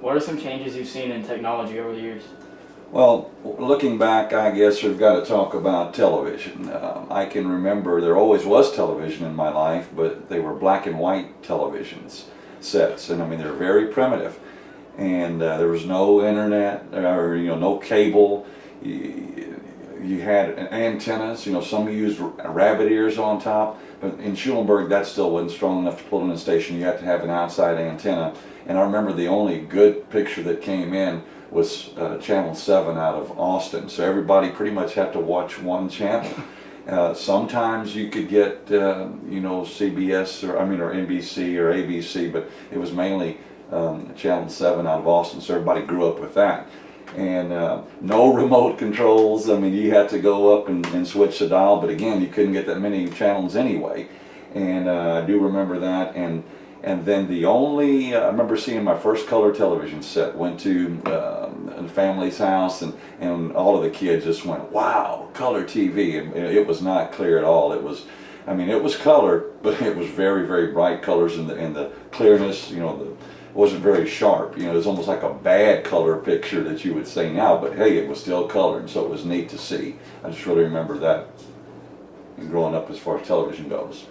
What are some changes you've seen in technology over the years? Well, looking back, I guess we've got to talk about television. I can remember there always was television in my life, but they were black and white televisions sets, and I mean they're very primitive. And there was no internet or no cable. You had antennas. Some used rabbit ears on top, but in Schulenburg that still wasn't strong enough to pull in a station. You had to have an outside antenna. And I remember the only good picture that came in was Channel 7 out of Austin. So everybody pretty much had to watch one channel. Sometimes you could get CBS or NBC or ABC, but it was mainly Channel 7 out of Austin. So everybody grew up with that. And no remote controls. I mean, you had to go up and switch the dial, but again, you couldn't get that many channels anyway. And I do remember that. And then I remember seeing my first color television set. Went to a family's house, and all of the kids just went, "Wow, color TV!" And it was not clear at all. It was color, but it was very, very bright colors, and the clearness, wasn't very sharp. It was almost like a bad color picture that you would say now, but hey, it was still colored, and so it was neat to see. I just really remember that growing up as far as television goes.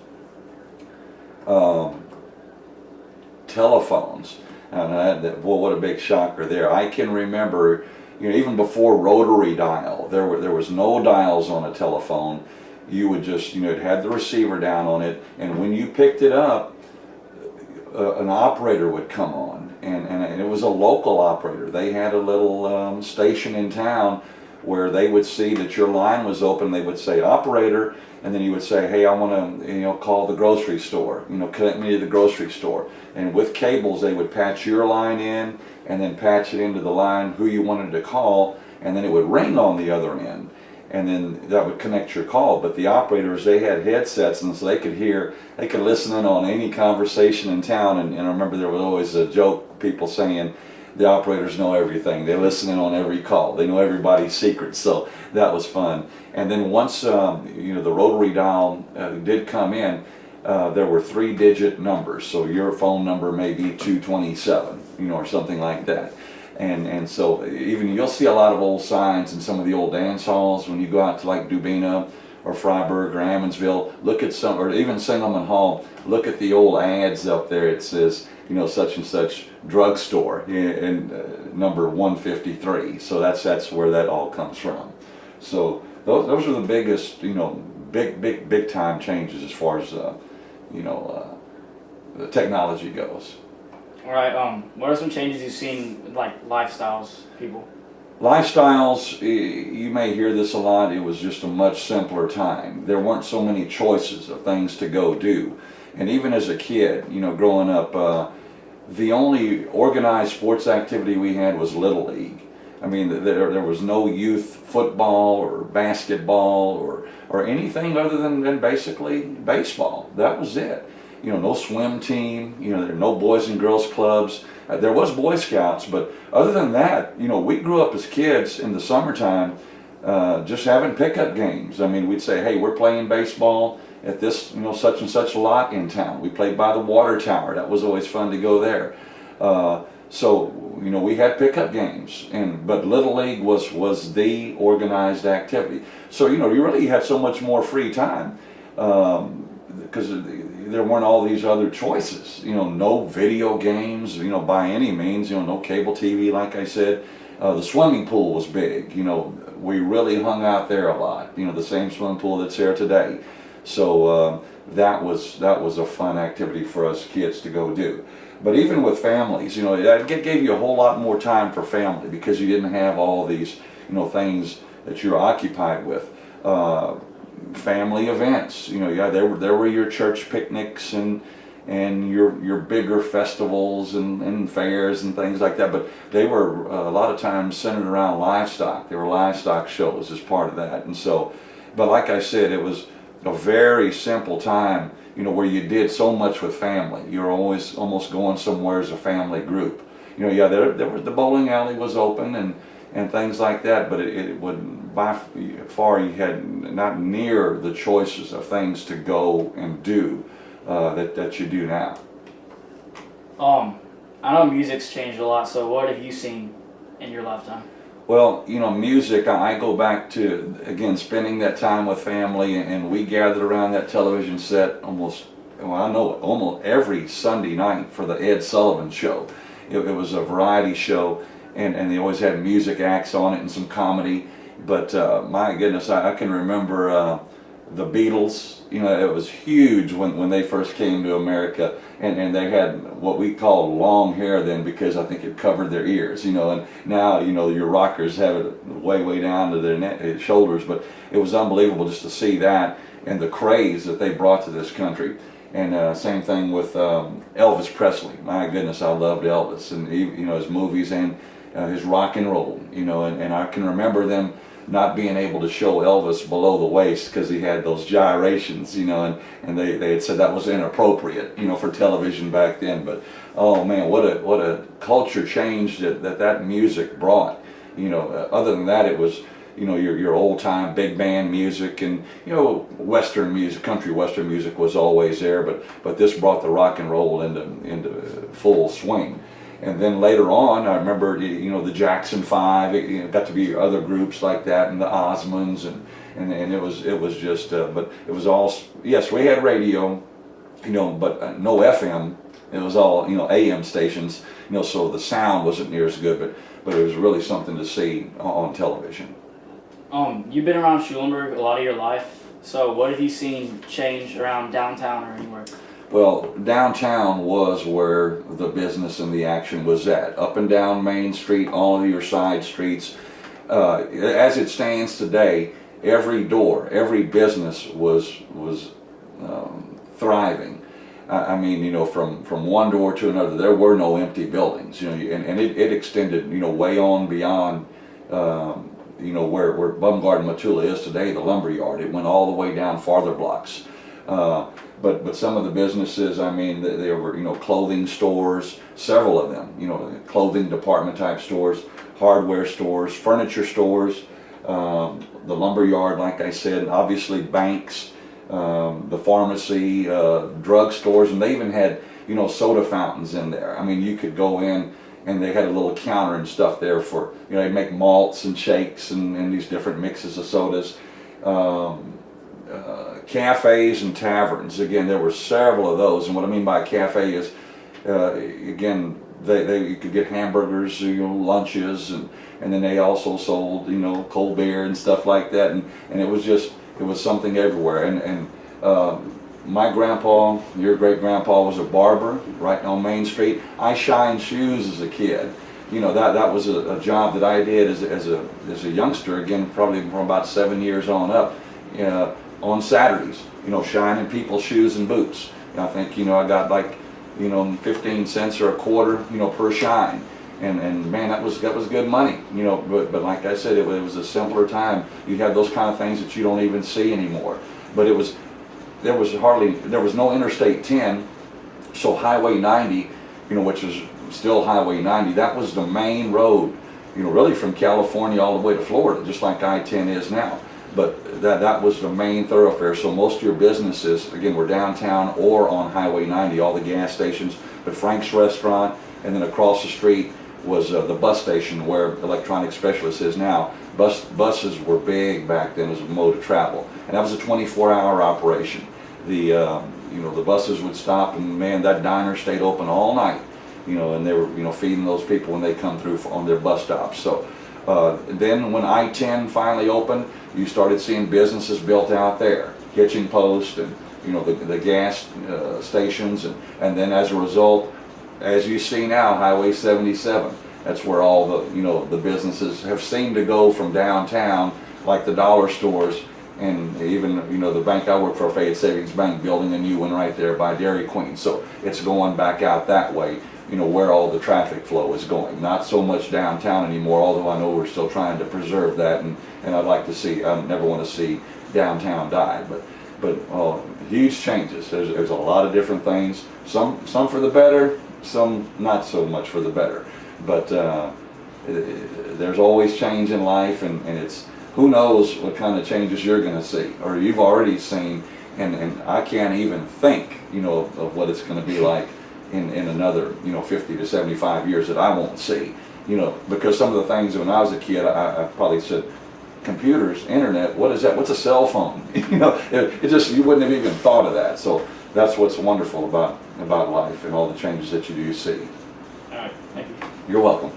Telephones, and what a big shocker there. I can remember, even before rotary dial, there was no dials on a telephone. You would just, it had the receiver down on it, and when you picked it up, an operator would come on, and it was a local operator. They had a little station in town where they would see that your line was open. They would say, "Operator," and then you would say, "Hey, I want to call the grocery store, connect me to the grocery store." And with cables, they would patch your line in and then patch it into the line who you wanted to call, and then it would ring on the other end, and then that would connect your call. But the operators, they had headsets, and so they could listen in on any conversation in town. And I remember there was always a joke, people saying, the operators know everything. They listen in on every call. They know everybody's secrets. So that was fun. And then once the rotary dial did come in, there were 3-digit numbers. So your phone number may be 227, or something like that. And so even you'll see a lot of old signs in some of the old dance halls when you go out to like Dubina or Freiburg or Ammonsville. Look at some, or even Singleman Hall. Look at the old ads up there. It says, such and such drugstore in number 153. So that's where that all comes from. So those are the biggest, big time changes as far as the technology goes. All right. What are some changes you've seen, like lifestyles, people? Lifestyles, you may hear this a lot. It was just a much simpler time. There weren't so many choices of things to go do. And even as a kid, growing up, the only organized sports activity we had was Little League. I mean, there was no youth football or basketball or anything other than basically baseball. That was it. No swim team, there were no boys and girls clubs. There was Boy Scouts, but other than that, we grew up as kids in the summertime just having pickup games. I mean, we'd say, hey, we're playing baseball at this, such and such lot in town. We played by the water tower. That was always fun to go there. So, we had pickup games, but Little League was the organized activity. So, you really had so much more free time because there weren't all these other choices. No video games, by any means. No cable TV, like I said. The swimming pool was big. We really hung out there a lot. The same swimming pool that's there today. So that was a fun activity for us kids to go do. But even with families, that gave you a whole lot more time for family because you didn't have all these, things that you're occupied with. Family events, there were your church picnics and your bigger festivals and fairs and things like that, but they were a lot of times centered around livestock. There were livestock shows as part of that. And so, but like I said, it was a very simple time, where you did so much with family. You were always almost going somewhere as a family group. There was the bowling alley was open and things like that, but it would, by far, you had not near the choices of things to go and do that you do now. I know music's changed a lot, so what have you seen in your lifetime? Well, music, I go back to, again, spending that time with family, and we gathered around that television set almost, well, I know it, almost every Sunday night for the Ed Sullivan Show. It was a variety show, and they always had music acts on it and some comedy. But my goodness, I can remember the Beatles. It was huge when they first came to America, and they had what we called long hair then, because I think it covered their ears. And now your rockers have it way down to their shoulders. But it was unbelievable just to see that and the craze that they brought to this country. And same thing with Elvis Presley. My goodness, I loved Elvis, and his movies and his rock and roll. And I can remember them not being able to show Elvis below the waist because he had those gyrations, and they had said that was inappropriate, for television back then. But oh man, what a culture change that music brought. Other than that, it was your old time big band music, and Western music, country Western music was always there, but this brought the rock and roll into full swing. And then later on, I remember the Jackson 5. It got to be other groups like that, and the Osmonds, and it was just. But it was all, yes, we had radio, but no FM. It was all AM stations, so the sound wasn't near as good, but it was really something to see on television. You've been around Schulenburg a lot of your life, so what have you seen change around downtown or anywhere? Well, downtown was where the business and the action was at. Up and down Main Street, all of your side streets. As it stands today, every business was thriving. I mean, from one door to another, there were no empty buildings. And it extended, way on beyond, where Bumgard and Matula is today, the lumber yard. It went all the way down farther blocks. But some of the businesses, I mean, there were clothing stores, several of them, clothing department type stores, hardware stores, furniture stores, the lumber yard, like I said, obviously banks, the pharmacy, drug stores, and they even had soda fountains in there. I mean, you could go in and they had a little counter and stuff there for they'd make malts and shakes and these different mixes of sodas. Cafes and taverns, again, there were several of those, and what I mean by a cafe is, again, you could get hamburgers, lunches, and then they also sold, cold beer and stuff like that, and it was something everywhere. And my grandpa, your great grandpa, was a barber right on Main Street. I shined shoes as a kid. That was a job that I did as a youngster, again, probably from about 7 years on up. On Saturdays, shining people's shoes and boots. I think, I got like, 15 cents or a quarter, per shine. And man, that was good money, but like I said, it was a simpler time. You had those kind of things that you don't even see anymore. But there was no Interstate 10, so Highway 90, which is still Highway 90, that was the main road, really from California all the way to Florida, just like I-10 is now. But that was the main thoroughfare, so most of your businesses, again, were downtown or on Highway 90, all the gas stations, but Frank's Restaurant, and then across the street was the bus station where Electronic Specialist is now. Buses were big back then as a mode of travel, and that was a 24-hour operation. The buses would stop, and man, that diner stayed open all night, and they were feeding those people when they come through on their bus stops. So then when I-10 finally opened, you started seeing businesses built out there, hitching posts and the gas stations, and then as a result, as you see now, Highway 77. That's where all the businesses have seemed to go from downtown, like the dollar stores, and even the bank I work for, Fayette Savings Bank, building a new one right there by Dairy Queen. So it's going back out that way, where all the traffic flow is going. Not so much downtown anymore, although I know we're still trying to preserve that, and I'd like to see, I never want to see downtown die, but huge changes. There's a lot of different things, some for the better, some not so much for the better, but there's always change in life, and it's, who knows what kind of changes you're going to see, or you've already seen, and I can't even think, of what it's going to be like in another, 50 to 75 years that I won't see. Because some of the things when I was a kid, I probably said, computers, internet, what is that? What's a cell phone? It just, you wouldn't have even thought of that. So that's what's wonderful about life and all the changes that you do see. All right, thank you. You're welcome.